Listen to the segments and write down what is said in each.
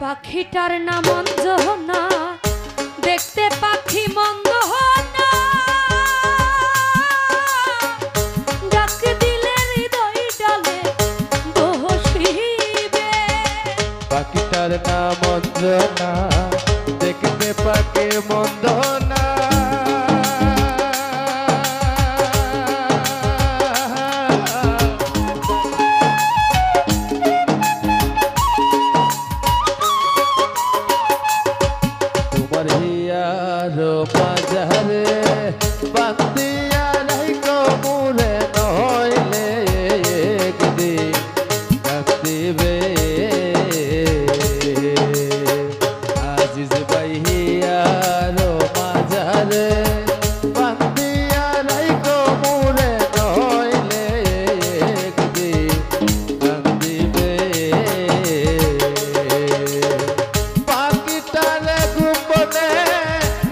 পাখিটার নাম অঞ্জনা, দেখতে পাখি মন্দ না, ডাক দিলে হৃদয় ডালে বসিবে। পাখিটার নাম অঞ্জনা, দেখতে পাখি মন্দ না, তোমার হিয়ার বাজারে বান্দিয়া রাইখো মোরে, নইলে একদিন কাঁদিবে। আজিজ ভাই হিয়ার বাজারে বান্দিয়া রাইখো মোরে, নইলে একদিন কাঁদিবে। পাখিটারে গোপনে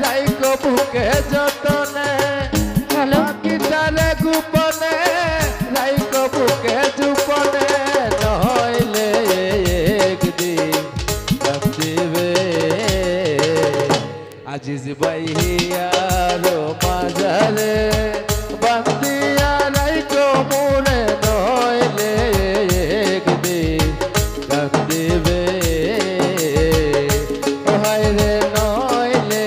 রাইখো বুকে যতনে, পাখিটারে গোপনে রাইখো বুকে যুপনে, নইলে একদিন কাঁদিবে। আজিজ ভাই হিয়ার মাঝারে বান্দিয়া রাইখো মোরে, নইলে একদিন কাঁদিবে। হায় রে নইলে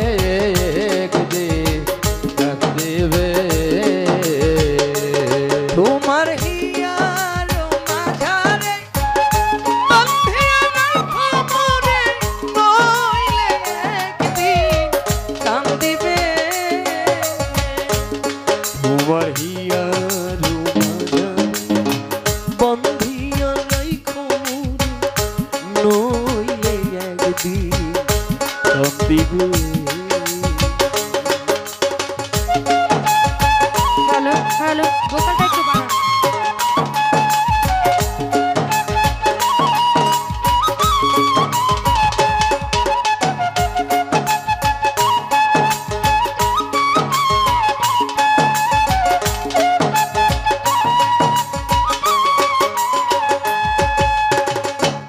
একদিন কাঁদিবে। তোমার হিয়ার মাঝারে বান্ধিয়া রাখো মোরে, নইলে একদিন কাঁদিবে। তোমার হিয়ার মাঝারে বান্ধিয়া রাখো মোরে, নইলে একদিন কাঁদিবে। হ্যালো হ্যালো, ভোকালটা একটু বাড়ান।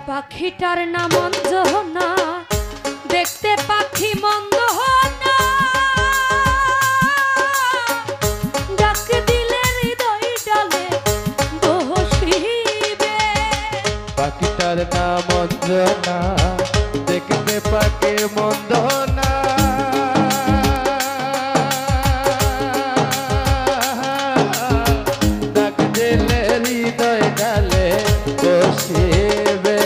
পাখিটার নাম অঞ্জনা, দেখতে পাখি মন্দ না, ডাক দিলে হৃদয় ডালে বসিবে। পাখিটার নাম অঞ্জনা, দেখতে পাখি মন্দ না, ডাক দিলে হৃদয় ডালে বসিবে।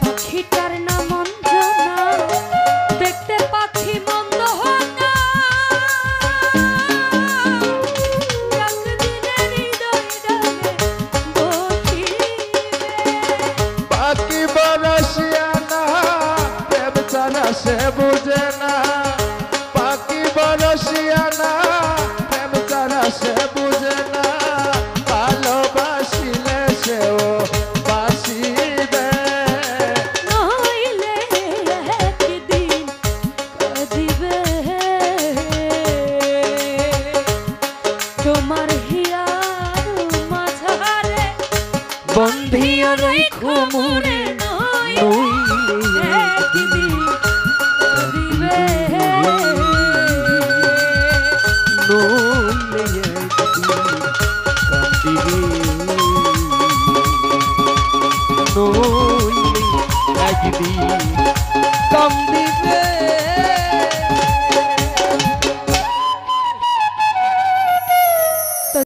পাখিটার নাম অঞ্জনা, দেখতে পাখি মন্দ না, ডাক দিলে হৃদয় ডালে বসিবে। পাখি বরসিয়ানা, প্রেম ছাড়া সে বুঝে না। পাখি বরসিয়ানা, প্রেম ছাড়া সে বুঝে না। ভালোবাসিলে সেও বাসিবে। নইলে একদিন কাঁদিবে। তোমার হিয়ার মাঝারে বন্ধিয়া রাখো মোরে, নইলে একদিন কাঁদিবে। নইলে একদিন কাঁদিবে। নইলে একদিন